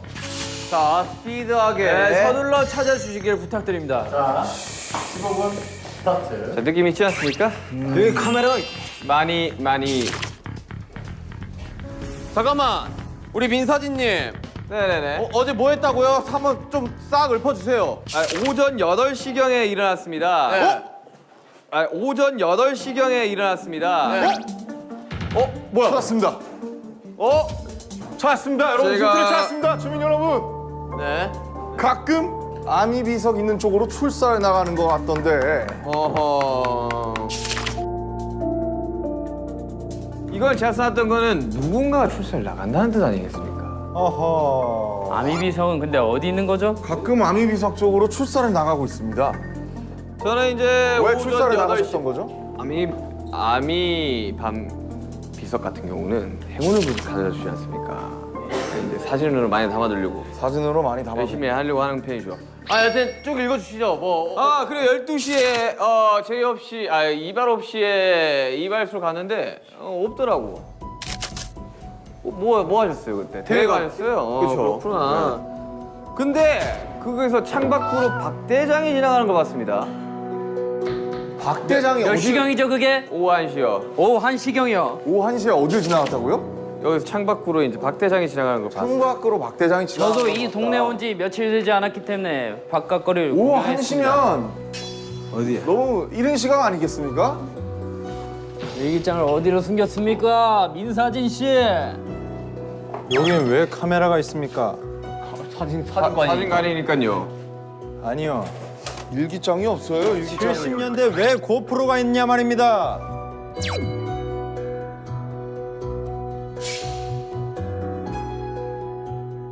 [SPEAKER 1] 자 스피드하게.
[SPEAKER 3] 네, 서둘러 찾아주시기를 부탁드립니다.
[SPEAKER 5] 자, 15분 스타트.
[SPEAKER 10] 자, 느낌 있지 않습니까?
[SPEAKER 1] 여기 카메라가.
[SPEAKER 10] 많이
[SPEAKER 1] 잠깐만. 우리 민사진님.
[SPEAKER 10] 네네네.
[SPEAKER 1] 어제 뭐 했다고요? 한번 좀 싹 읊어주세요.
[SPEAKER 10] 오전 8시경에 일어났습니다.
[SPEAKER 1] 네.
[SPEAKER 10] 오전 8시경에 일어났습니다.
[SPEAKER 1] 뭐야?
[SPEAKER 2] 찾았습니다. 찾았습니다. 여러분
[SPEAKER 10] 제가-
[SPEAKER 2] 힌트를 찾았습니다. 주민 여러분.
[SPEAKER 1] 네.
[SPEAKER 2] 가끔 아미 비석 있는 쪽으로 출사를 나가는 것 같던데.
[SPEAKER 1] 어허.
[SPEAKER 10] 이건 제가 써놨던 거는 누군가가 출사를 나간다는 뜻 아니겠습니까?
[SPEAKER 9] 어허.
[SPEAKER 8] 아미비성은 근데 어디 있는 거죠?
[SPEAKER 2] 가끔 아미 비석 쪽으로 출사를 나가고 있습니다.
[SPEAKER 10] 저는 이제
[SPEAKER 2] 왜
[SPEAKER 10] 오전
[SPEAKER 2] 출사를
[SPEAKER 10] 8시
[SPEAKER 2] 나가셨던 거죠?
[SPEAKER 10] 아미 밤 비석 같은 경우는 행운을 가져다 주지 않습니까? 이제 사진으로 많이 담아두려고
[SPEAKER 2] 사진으로 많이 담아.
[SPEAKER 10] 열심히 하려고 하는 편이죠.
[SPEAKER 1] 여튼 쭉 읽어주시죠. 뭐.
[SPEAKER 10] 그리고 12시에 제의 없이 이발 없이에 이발소 갔는데 없더라고. 뭐 하셨어요 그때? 대회 가셨어요?
[SPEAKER 1] 그쵸.
[SPEAKER 10] 그렇구나. 근데 거기서 창밖으로 박 대장이 지나가는 거 봤습니다.
[SPEAKER 2] 박 대장이
[SPEAKER 8] 몇
[SPEAKER 2] 어디?
[SPEAKER 8] 시경이죠 그게?
[SPEAKER 10] 오후 1시요.
[SPEAKER 8] 오후 1시경이요.
[SPEAKER 2] 오후 1시에 어딜 지나갔다고요?
[SPEAKER 10] 여기서 창밖으로 이제 박 대장이 지나가는 거 봤어요.
[SPEAKER 2] 창밖으로 박 대장이 지나갔다.
[SPEAKER 8] 저도 이 동네 온 지 며칠 되지 않았기 때문에 바깥 거리를
[SPEAKER 2] 오후
[SPEAKER 8] 구경했습니다.
[SPEAKER 2] 1시면 어디야? 너무 이른 시간 아니겠습니까?
[SPEAKER 8] 일기장을 어디로 숨겼습니까? 민사진 씨.
[SPEAKER 9] 여긴 왜 카메라가 있습니까?
[SPEAKER 10] 사진관이니까요.
[SPEAKER 9] 아니요.
[SPEAKER 2] 일기장이 없어요. 일기장이.
[SPEAKER 9] 70년대 왜 고프로가 있냐 말입니다.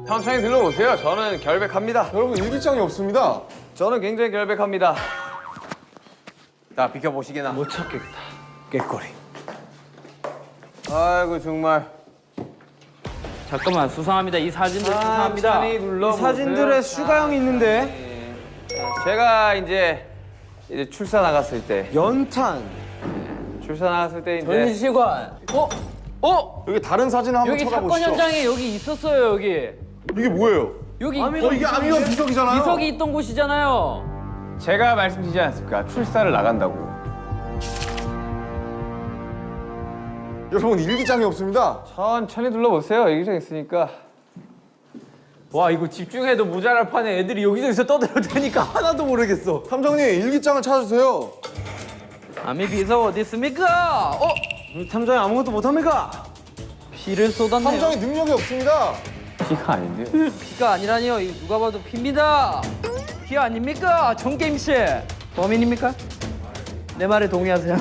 [SPEAKER 10] 천천히 들러보세요. 저는 결백합니다.
[SPEAKER 2] 여러분 일기장이 없습니다.
[SPEAKER 10] 저는 굉장히 결백합니다.
[SPEAKER 1] 자 비켜보시게나.
[SPEAKER 10] 못 찾겠다.
[SPEAKER 1] 깨꼬리.
[SPEAKER 10] 아이고 정말.
[SPEAKER 8] 잠깐만 수상합니다. 이 사진들 수상합니다.
[SPEAKER 10] 천천히 눌러보세요.
[SPEAKER 3] 사진들에 슈가형이 있는데
[SPEAKER 10] 제가 이제 출사 나갔을 때
[SPEAKER 3] 연탄.
[SPEAKER 10] 출사 나갔을 때 이제
[SPEAKER 8] 전시관.
[SPEAKER 2] 여기 다른 사진 한번
[SPEAKER 8] 여기 사건
[SPEAKER 2] 찾아보시죠.
[SPEAKER 8] 현장에 여기 있었어요 여기.
[SPEAKER 2] 이게 뭐예요?
[SPEAKER 8] 여기
[SPEAKER 2] 이게 아미원 비석이잖아요.
[SPEAKER 8] 비석이 있던 곳이잖아요.
[SPEAKER 10] 제가 말씀드리지 않았습니까? 출사를 나간다고.
[SPEAKER 2] 여러분 일기장이 없습니다.
[SPEAKER 10] 천천히 둘러보세요. 여기저기 있으니까.
[SPEAKER 3] 와 이거 집중해도 모자랄 판에 애들이 여기저기서 떠들어대니까 하나도 모르겠어.
[SPEAKER 2] 탐정님 일기장을 찾아주세요.
[SPEAKER 8] 아미 비석 어디 있습니까?
[SPEAKER 3] 탐정이 아무것도 못합니까?
[SPEAKER 8] 피를 쏟았네요.
[SPEAKER 2] 탐정이 능력이 없습니다.
[SPEAKER 10] 피가 아닌데요?
[SPEAKER 8] 피가 아니라니요. 이거 누가 봐도 피입니다. 피 아닙니까? 정게임 씨. 범인입니까? 내 말에 동의하세요.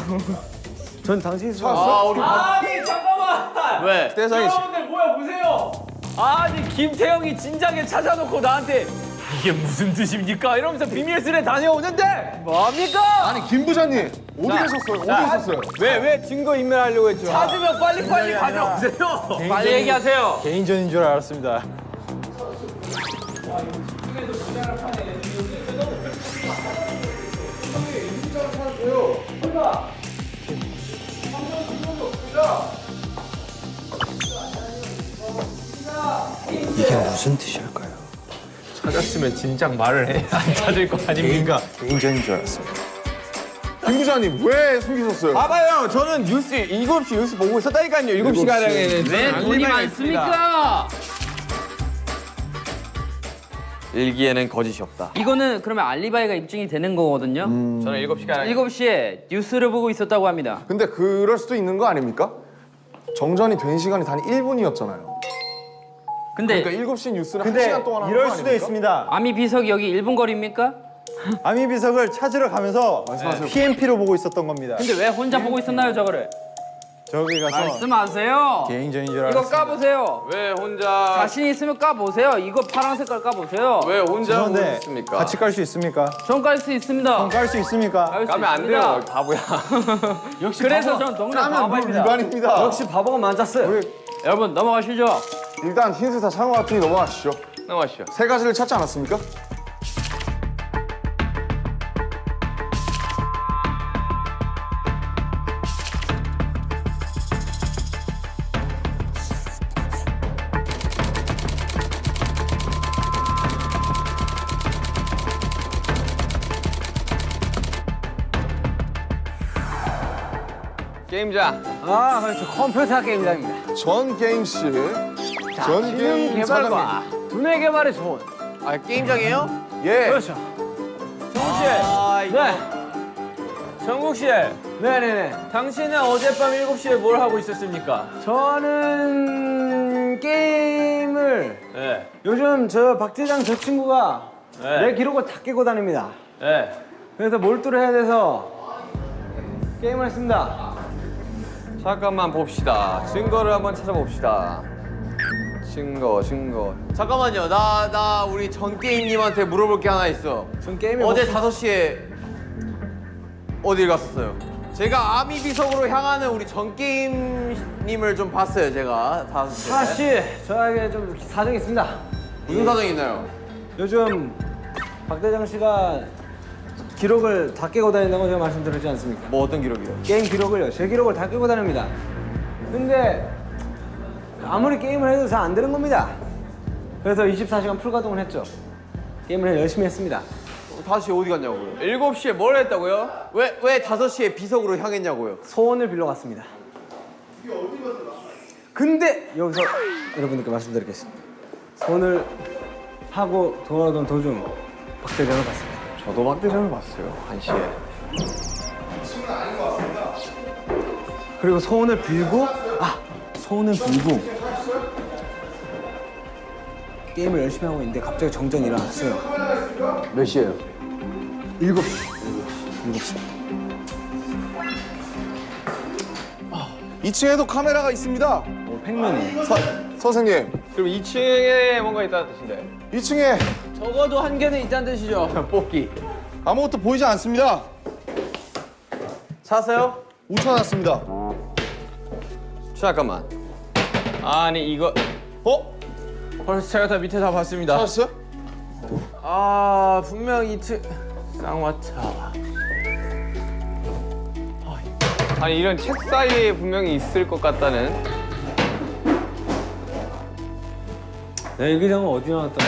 [SPEAKER 3] 전 당신이 아니 잠깐만.
[SPEAKER 1] 왜?
[SPEAKER 10] 대장이
[SPEAKER 3] 여러분들 뭐야 보세요. 아니 김태형이 진작에 찾아놓고 나한테 이게 무슨 뜻입니까? 이러면서 비밀스레 다녀오는데 뭡니까?
[SPEAKER 2] 아니 김 부장님 어디 계셨어요? 어디 있었어요?
[SPEAKER 10] 왜 증거 인멸하려고 했죠?
[SPEAKER 3] 찾으면 빨리빨리 가져오세요.
[SPEAKER 8] 빨리 얘기하세요.
[SPEAKER 9] 개인전인 줄 알았습니다.
[SPEAKER 3] 이게 무슨 뜻일까요?
[SPEAKER 10] 찾았으면 진작 말을 해. 안 찾을 거 아닙니까?
[SPEAKER 9] 개인전인 줄 알았습니다.
[SPEAKER 2] 김 부장님 왜 숨기셨어요?
[SPEAKER 10] 봐봐요. 저는 뉴스 7시 뉴스 보고 있었다니까요. 7시가량에는
[SPEAKER 8] 왜 돈이 많습니까?
[SPEAKER 10] 일기에는 거짓이 없다.
[SPEAKER 8] 이거는 그러면 알리바이가 입증이 되는 거거든요.
[SPEAKER 10] 저는 7시가량
[SPEAKER 8] 7시에 뉴스를 보고 있었다고 합니다.
[SPEAKER 2] 근데 그럴 수도 있는 거 아닙니까? 정전이 된 시간이 단 1분이었잖아요.
[SPEAKER 8] 근데
[SPEAKER 2] 그러니까 7시 뉴스를
[SPEAKER 9] 근데
[SPEAKER 2] 1시간 동안 하는
[SPEAKER 9] 이럴
[SPEAKER 2] 거
[SPEAKER 9] 수도
[SPEAKER 2] 아닙니까?
[SPEAKER 9] 있습니다.
[SPEAKER 8] 아미 비석이 여기 1분 거리입니까?
[SPEAKER 9] 아미 비석을 찾으러 가면서 PMP로 보고 있었던 겁니다.
[SPEAKER 8] 근데 왜 혼자 보고 있었나요 저거를?
[SPEAKER 9] 저기 가서
[SPEAKER 8] 말씀하세요.
[SPEAKER 9] 개인전인 줄
[SPEAKER 8] 이거
[SPEAKER 9] 알았습니다.
[SPEAKER 8] 까보세요.
[SPEAKER 10] 왜 혼자
[SPEAKER 8] 자신 있으면 까보세요. 이거 파란 색깔 까보세요.
[SPEAKER 10] 왜 혼자
[SPEAKER 9] 그런데
[SPEAKER 10] 모셨습니까?
[SPEAKER 9] 같이 깔 수 있습니까?
[SPEAKER 8] 전 깔 수 있습니다.
[SPEAKER 9] 깔 수 있습니까?
[SPEAKER 8] 깔수
[SPEAKER 10] 가면 안
[SPEAKER 8] 있습니다.
[SPEAKER 10] 돼요, 바보야.
[SPEAKER 8] 그래서 전 동네 바보입니다.
[SPEAKER 2] 위반입니다.
[SPEAKER 7] 역시 바보가 맞았어요.
[SPEAKER 8] 여러분 넘어가시죠.
[SPEAKER 2] 일단 힌트 다 찬 것 같으니 넘어가시죠.
[SPEAKER 10] 넘어가시죠.
[SPEAKER 2] 세 가지를 찾지 않았습니까?
[SPEAKER 10] 게임장.
[SPEAKER 8] 아, 그렇죠. 컴퓨터 게임장입니다.
[SPEAKER 2] 전 게임씨. 전 게임
[SPEAKER 8] 개발과 두뇌 개발에 좋은.
[SPEAKER 1] 아 게임장이에요?
[SPEAKER 2] 예.
[SPEAKER 8] 그렇죠.
[SPEAKER 3] 정국 씨.
[SPEAKER 8] 네.
[SPEAKER 3] 정국 씨.
[SPEAKER 8] 네네네.
[SPEAKER 3] 당신은 어젯밤 7시에 뭘 하고 있었습니까?
[SPEAKER 7] 저는 게임을
[SPEAKER 3] 네.
[SPEAKER 7] 요즘 저 박대장 저 친구가
[SPEAKER 3] 네.
[SPEAKER 7] 내 기록을 다 깨고 다닙니다.
[SPEAKER 3] 네.
[SPEAKER 7] 그래서 몰두를 해야 돼서 게임을 했습니다.
[SPEAKER 10] 잠깐만 봅시다. 증거를 한번 찾아봅시다. 증거.
[SPEAKER 1] 잠깐만요. 나 우리 전 게임님한테 물어볼 게 하나 있어.
[SPEAKER 7] 전 게임을
[SPEAKER 1] 어제 5시에 어딜 갔었어요? 제가 아미 비석으로 향하는 우리 전 게임님을 좀 봤어요. 제가 5시에.
[SPEAKER 7] 사실 저에게 좀 사정이 있습니다.
[SPEAKER 1] 무슨 사정이 있나요?
[SPEAKER 7] 요즘 박대장 씨가 기록을 다 깨고 다닌다고 제가 말씀드렸지 않습니까?
[SPEAKER 1] 뭐 어떤 기록이요?
[SPEAKER 7] 게임 기록을요. 제 기록을 다 깨고 다닙니다. 근데 아무리 게임을 해도 잘 안 되는 겁니다. 그래서 24시간 풀가동을 했죠. 게임을 열심히 했습니다.
[SPEAKER 1] 5시에 어디 갔냐고요?
[SPEAKER 10] 7시에 뭘 했다고요?
[SPEAKER 1] 왜 5시에 비석으로 향했냐고요?
[SPEAKER 7] 소원을 빌러 갔습니다. 근데 여기서 여러분들께 말씀드리겠습니다. 소원을 하고 돌아오던 도중 박대장을 봤습니다.
[SPEAKER 10] 저도 박대장을 봤어요. 1시에.
[SPEAKER 7] 그리고 소원을 빌고 소원을 빌고 게임을 열심히 하고 있는데 갑자기 정전이 일어났어요.
[SPEAKER 1] 몇 시에요?
[SPEAKER 7] 7시.
[SPEAKER 2] 2층에도 카메라가 있습니다.
[SPEAKER 7] 팽면이.
[SPEAKER 2] 선생님,
[SPEAKER 10] 그럼 2층에 뭔가 있다는 뜻인데.
[SPEAKER 2] 2층에
[SPEAKER 3] 적어도 한 개는 있다는 뜻이죠.
[SPEAKER 10] 뽑기.
[SPEAKER 2] 아무것도 보이지 않습니다.
[SPEAKER 1] 찾았어요?
[SPEAKER 2] 못 찾았습니다.
[SPEAKER 10] 잠깐만. 아니 이거
[SPEAKER 3] 벌써 제가 다 밑에 다 봤습니다.
[SPEAKER 2] 찾았어요?
[SPEAKER 3] 아 분명 이틀 쌍화차.
[SPEAKER 10] 아니 이런 책 사이에 분명히 있을 것 같다는.
[SPEAKER 7] 내 일기장은 어디 나왔다?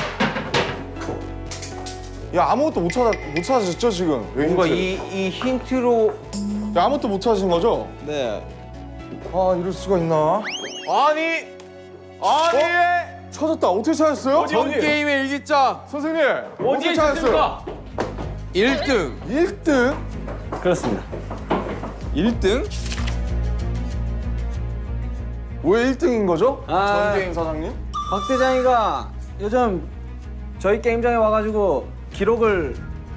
[SPEAKER 2] 야, 아무것도 못 찾으셨죠, 지금? 왜
[SPEAKER 1] 뭔가
[SPEAKER 2] 힌트?
[SPEAKER 1] 이 힌트로
[SPEAKER 2] 야, 아무것도 못 찾으신 거죠?
[SPEAKER 1] 네.
[SPEAKER 2] 아, 이럴 수가 있나?
[SPEAKER 1] 아니
[SPEAKER 2] 찾았다. 어떻게 찾았어요?
[SPEAKER 1] 전 게임의 일기장
[SPEAKER 2] 선생님,
[SPEAKER 3] 어디에
[SPEAKER 2] 어떻게 찾았어요?
[SPEAKER 3] 있습니까?
[SPEAKER 1] 1등
[SPEAKER 2] 1등?
[SPEAKER 7] 그렇습니다.
[SPEAKER 10] 1등?
[SPEAKER 2] 왜 1등인 거죠?
[SPEAKER 7] 아.
[SPEAKER 2] 전 게임 사장님?
[SPEAKER 7] 박대장이가 요즘 저희 게임장에 와가지고 기록을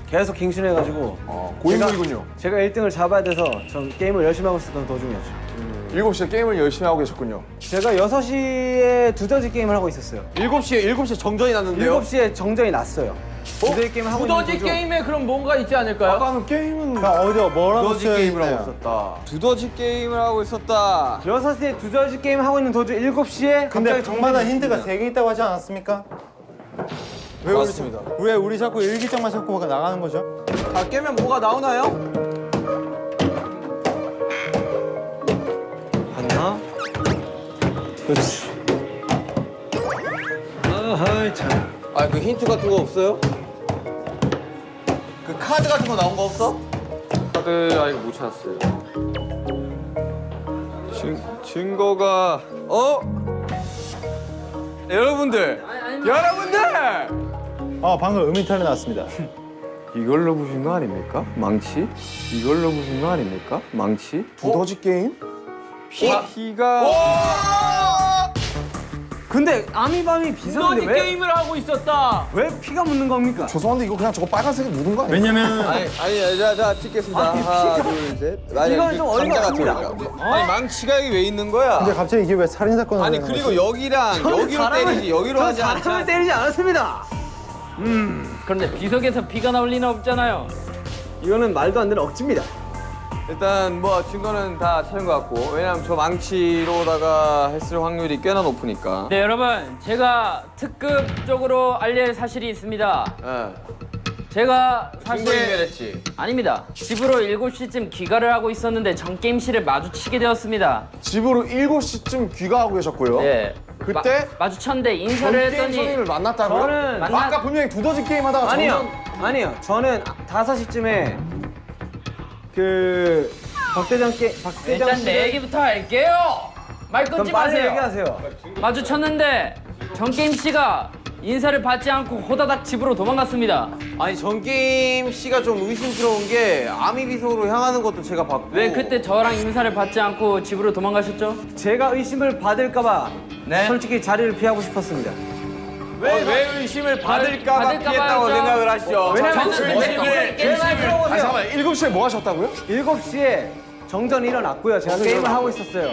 [SPEAKER 7] 계속 갱신해가지고
[SPEAKER 2] 고인물이군요.
[SPEAKER 7] 제가 1등을 잡아야 돼서 전 게임을 열심히 하고 있었던 도중이었죠.
[SPEAKER 2] 7시에 게임을 열심히 하고 계셨군요.
[SPEAKER 7] 제가 6시에 두더지 게임을 하고 있었어요.
[SPEAKER 1] 7시에 정전이 났는데요?
[SPEAKER 7] 7시에 정전이 났어요. 두더지 게임을 하고 있는
[SPEAKER 3] 두더지
[SPEAKER 7] 도중
[SPEAKER 3] 게임에 그럼 뭔가 있지 않을까요?
[SPEAKER 2] 아까는 게임은
[SPEAKER 9] 어디가 뭐라고
[SPEAKER 1] 두더지
[SPEAKER 9] 써야
[SPEAKER 1] 게임을 하고
[SPEAKER 9] 있나요?
[SPEAKER 1] 있었다.
[SPEAKER 10] 두더지 게임을 하고 있었다.
[SPEAKER 7] 6시에 두더지 게임 하고 있는 도중 7시에
[SPEAKER 9] 근데
[SPEAKER 7] 갑자기
[SPEAKER 9] 방마다
[SPEAKER 7] 정전이
[SPEAKER 9] 힌트가
[SPEAKER 7] 있습니다.
[SPEAKER 9] 3개 있다고 하지 않았습니까?
[SPEAKER 2] 왜 그렇습니다.
[SPEAKER 9] 왜 우리 자꾸 일기장만 자꾸 나가는 거죠?
[SPEAKER 1] 다 깨면 뭐가 나오나요?
[SPEAKER 7] 하나 그렇지. 아하이 참.
[SPEAKER 1] 아 그 힌트 같은 거 없어요? 그 카드 같은 거 나온 거 없어?
[SPEAKER 10] 카드 아직 못 찾았어요. 증거가 여러분들
[SPEAKER 9] 방금 음이탈이 났습니다.
[SPEAKER 10] 이걸로 보신 거 아닙니까? 망치? 이걸로 보신 거 아닙니까? 망치?
[SPEAKER 2] 두더지 게임?
[SPEAKER 10] 피가
[SPEAKER 8] 근데 아미밤이 비서인데
[SPEAKER 3] 너니 게임을 하고 있었다.
[SPEAKER 8] 왜 피가 묻는 겁니까?
[SPEAKER 2] 죄송한데 이거 그냥 저거 빨간색에 묻은 거 아니에요?
[SPEAKER 9] 왜냐면
[SPEAKER 1] 아니 자 찍겠습니다. 하나 둘 셋.
[SPEAKER 8] 이건 좀 어이가 없습니다.
[SPEAKER 10] 아니 망치가 여기 왜 있는 거야?
[SPEAKER 9] 근데 갑자기 이게 왜 살인 사건을
[SPEAKER 10] 아니
[SPEAKER 9] 하는
[SPEAKER 10] 그리고
[SPEAKER 9] 거지?
[SPEAKER 10] 여기랑 여기로 때리지 여기로 하지
[SPEAKER 8] 사람을
[SPEAKER 10] 않잖아.
[SPEAKER 8] 때리지 않았습니다.
[SPEAKER 3] 그런데 비석에서 피가 나올 리는 없잖아요.
[SPEAKER 8] 이거는 말도 안 되는 억지입니다.
[SPEAKER 10] 일단 뭐 증거는 다 찾은 것 같고 왜냐면 저 망치로다가 했을 확률이 꽤나 높으니까.
[SPEAKER 3] 네 여러분 제가 특급 쪽으로 알릴 사실이 있습니다. 제가
[SPEAKER 10] 증거
[SPEAKER 3] 사실
[SPEAKER 10] 인멸했지.
[SPEAKER 3] 아닙니다. 집으로 7시쯤 귀가를 하고 있었는데 전 게임실을 마주치게 되었습니다.
[SPEAKER 2] 집으로 7시쯤 귀가하고 계셨고요.
[SPEAKER 3] 네.
[SPEAKER 2] 그때
[SPEAKER 3] 마주쳤는데 인사를
[SPEAKER 2] 게임
[SPEAKER 3] 했더니
[SPEAKER 2] 선생님을 만났다고요?
[SPEAKER 8] 저는
[SPEAKER 2] 아까 분명히 두더지 게임 하다가
[SPEAKER 8] 아니요. 저는 5시쯤에 그 박대장
[SPEAKER 3] 일단
[SPEAKER 8] 씨를-
[SPEAKER 3] 내 얘기부터 할게요. 말
[SPEAKER 8] 그럼
[SPEAKER 3] 끊지
[SPEAKER 8] 빨리
[SPEAKER 3] 마세요.
[SPEAKER 8] 얘기하세요.
[SPEAKER 3] 마주쳤는데 정게임 씨가 인사를 받지 않고 호다닥 집으로 도망갔습니다.
[SPEAKER 10] 아니 전게임 씨가 좀 의심스러운 게 아미 비석으로 향하는 것도 제가 봤고.
[SPEAKER 3] 왜 그때 저랑 인사를 받지 않고 집으로 도망가셨죠?
[SPEAKER 8] 제가 의심을 받을까봐 솔직히 자리를 피하고 싶었습니다.
[SPEAKER 10] 왜 의심을 받을까봐 피했다고
[SPEAKER 3] 하죠.
[SPEAKER 10] 생각을 하시죠?
[SPEAKER 8] 왜냐면
[SPEAKER 3] 저는
[SPEAKER 8] 제 말 들어보세요.
[SPEAKER 2] 잠깐만 7시에 뭐 하셨다고요?
[SPEAKER 8] 7시에 정전이 일어났고요. 제가 게임을 하고 있었어요.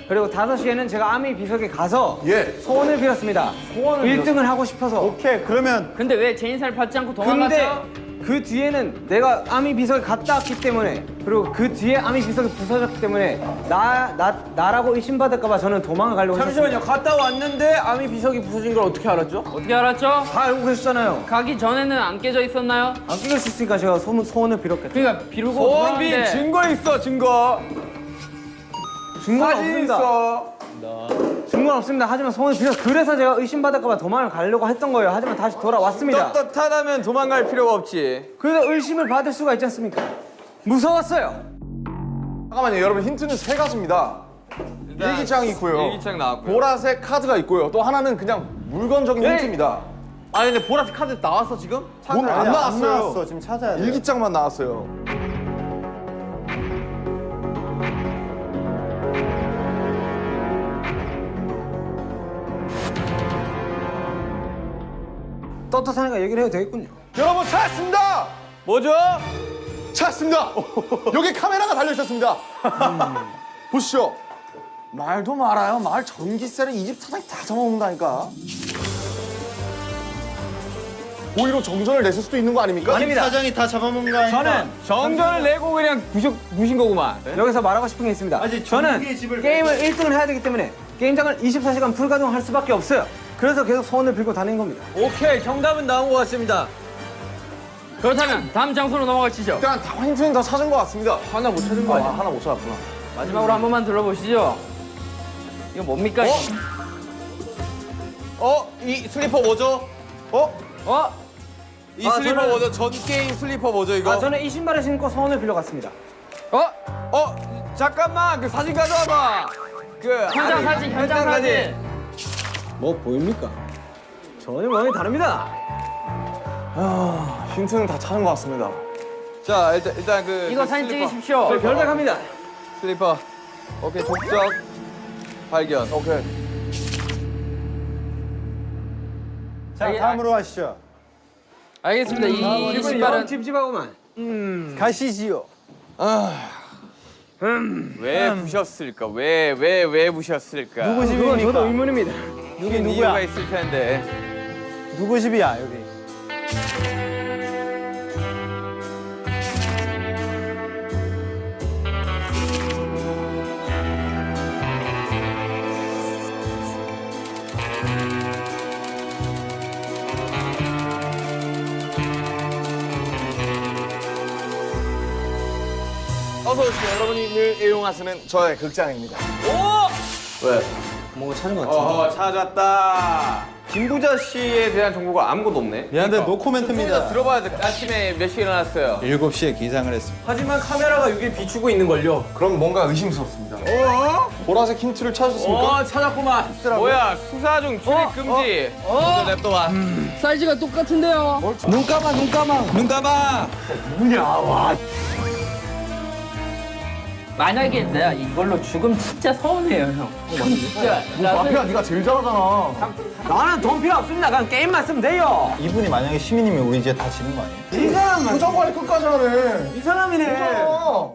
[SPEAKER 8] 그리고 5시에는 제가 아미 비석에 가서
[SPEAKER 2] 예.
[SPEAKER 8] 소원을 빌었습니다. 1등을 하고 싶어서.
[SPEAKER 9] 오케이 그러면
[SPEAKER 3] 근데 왜 제 인사를 받지 않고
[SPEAKER 8] 근데
[SPEAKER 3] 도망갔죠?
[SPEAKER 8] 그 뒤에는 내가 아미 비석에 갔다 왔기 때문에 그리고 그 뒤에 아미 비석이 부서졌기 때문에 나라고 의심받을까봐 저는 도망을 가려고
[SPEAKER 10] 잠시만요. 갔다 왔는데 아미 비석이 부서진 걸 어떻게 알았죠?
[SPEAKER 3] 어떻게 알았죠?
[SPEAKER 8] 다 알고 계셨잖아요.
[SPEAKER 3] 가기 전에는 안 깨져 있었나요?
[SPEAKER 8] 안 끼길 수 있으니까 제가 소원을 빌었겠죠.
[SPEAKER 3] 그러니까 비르고
[SPEAKER 10] 소원 빈
[SPEAKER 3] 돌아왔는데
[SPEAKER 10] 증거 있어 증거.
[SPEAKER 8] 증거는
[SPEAKER 10] 사진
[SPEAKER 8] 없습니다.
[SPEAKER 10] 있어.
[SPEAKER 8] 증거는 없습니다. 하지만 소원을 빌어서 그래서 제가 의심받을까봐 도망을 가려고 했던 거예요. 하지만 다시 돌아왔습니다.
[SPEAKER 10] 떳떳하다면 도망갈 필요가 없지.
[SPEAKER 8] 그래서 의심을 받을 수가 있지 않습니까? 무서웠어요.
[SPEAKER 2] 잠깐만요 여러분 힌트는 3가지입니다. 일기장이 있고요.
[SPEAKER 10] 일기장 나왔고요.
[SPEAKER 2] 보라색 카드가 있고요. 또 하나는 그냥 물건적인 힌트입니다.
[SPEAKER 10] 아니 근데 보라색 카드 나왔어 지금?
[SPEAKER 2] 안
[SPEAKER 9] 아니, 안
[SPEAKER 2] 나왔어요.
[SPEAKER 9] 나왔어. 지금 찾아야 돼.
[SPEAKER 2] 일기장만 나왔어요.
[SPEAKER 8] 떳떳하니까 얘기를 해도 되겠군요.
[SPEAKER 2] 여러분 찾았습니다.
[SPEAKER 10] 뭐죠?
[SPEAKER 2] 찾았습니다. 여기 카메라가 달려 있었습니다. 보시죠. 말도 말아요. 말 전기세를 이 집 사장이 다 잡아먹는다니까. 오히려 정전을 냈을 수도 있는 거 아닙니까?
[SPEAKER 8] 아닙니다.
[SPEAKER 9] 사장이 다 잡아먹는 거 아니까?
[SPEAKER 8] 저는
[SPEAKER 10] 정전을 내고 그냥 부신 거구만.
[SPEAKER 8] 여기서 말하고 싶은 게 있습니다.
[SPEAKER 9] 아직
[SPEAKER 8] 저는
[SPEAKER 9] 전기의 집을
[SPEAKER 8] 게임을 1등을 해야 되기 때문에 게임장을 24시간 불가동할 수밖에 없어요. 그래서 계속 소원을 빌고 다닌 겁니다.
[SPEAKER 10] 오케이 정답은 나온 것 같습니다.
[SPEAKER 3] 그렇다면 다음 장소로 넘어가시죠.
[SPEAKER 2] 일단 다 힌트는 다 찾은 것 같습니다.
[SPEAKER 10] 하나 못 찾은 거 아니야?
[SPEAKER 2] 하나 못 찾았구나.
[SPEAKER 3] 마지막으로 한 번만 들어보시죠. 이거 뭡니까?
[SPEAKER 10] 이 슬리퍼 뭐죠? 이 슬리퍼
[SPEAKER 8] 저는-
[SPEAKER 10] 뭐죠? 전 게임 슬리퍼 뭐죠 이거?
[SPEAKER 8] 저는 이 신발을 신고 소원을 빌려갔습니다.
[SPEAKER 10] 잠깐만 그 사진 가져와봐.
[SPEAKER 3] 현장 사진.
[SPEAKER 7] 뭐 보입니까?
[SPEAKER 8] 전혀 모양이 다릅니다.
[SPEAKER 2] 힌트는 다 찾은 것 같습니다.
[SPEAKER 10] 자 일단 그
[SPEAKER 3] 이거
[SPEAKER 10] 그
[SPEAKER 3] 사진
[SPEAKER 10] 슬리퍼.
[SPEAKER 3] 찍으십시오.
[SPEAKER 8] 저 결백합니다.
[SPEAKER 10] 슬리퍼. 오케이 족적 발견.
[SPEAKER 2] 오케이.
[SPEAKER 9] 자 다음으로 가시죠.
[SPEAKER 3] 알겠습니다. 이 신발은
[SPEAKER 8] 찝찝하구만.
[SPEAKER 9] 가시지요.
[SPEAKER 10] 왜 부셨을까? 왜 부셨을까?
[SPEAKER 9] 누구
[SPEAKER 8] 그건
[SPEAKER 9] 집입니까?
[SPEAKER 8] 저도 의문입니다.
[SPEAKER 9] 여기
[SPEAKER 10] 이유가
[SPEAKER 9] 누구야?
[SPEAKER 10] 있을 텐데.
[SPEAKER 9] 누구 집이야 여기?
[SPEAKER 2] 어서 오십시오. 여러분이 늘 애용하시는 저의 극장입니다. 왜?
[SPEAKER 7] 뭔가 찾은 것 같아.
[SPEAKER 10] 찾았다. 김부자 씨에 대한 정보가 아무것도 없네.
[SPEAKER 9] 미안한데 노코멘트입니다.
[SPEAKER 10] 들어봐야 돼. 아침에 몇 시에 일어났어요?
[SPEAKER 9] 7시에 기상을 했습니다.
[SPEAKER 10] 하지만 카메라가 여기 비추고 있는 걸요.
[SPEAKER 2] 그럼 뭔가 의심스럽습니다. 보라색 힌트를 찾으셨습니까?
[SPEAKER 10] 찾았구만. 뭐야 수사 중 출입 금지. 먼저 냅둬봐.
[SPEAKER 3] 사이즈가 똑같은데요.
[SPEAKER 10] 눈 감아.
[SPEAKER 3] 만약에 내가 이걸로 죽으면 진짜 서운해요, 형. 진짜.
[SPEAKER 2] 마피아 네가 제일 잘하잖아.
[SPEAKER 8] 나는 돈 필요 없습니다. 그냥 게임만 쓰면 돼요.
[SPEAKER 9] 이분이 만약에 시민이면 우리 이제 다 지는 거 아니에요?
[SPEAKER 8] 이 사람은
[SPEAKER 2] 표정 관리 끝까지 하네.
[SPEAKER 8] 이 사람이네.
[SPEAKER 2] 괜찮아.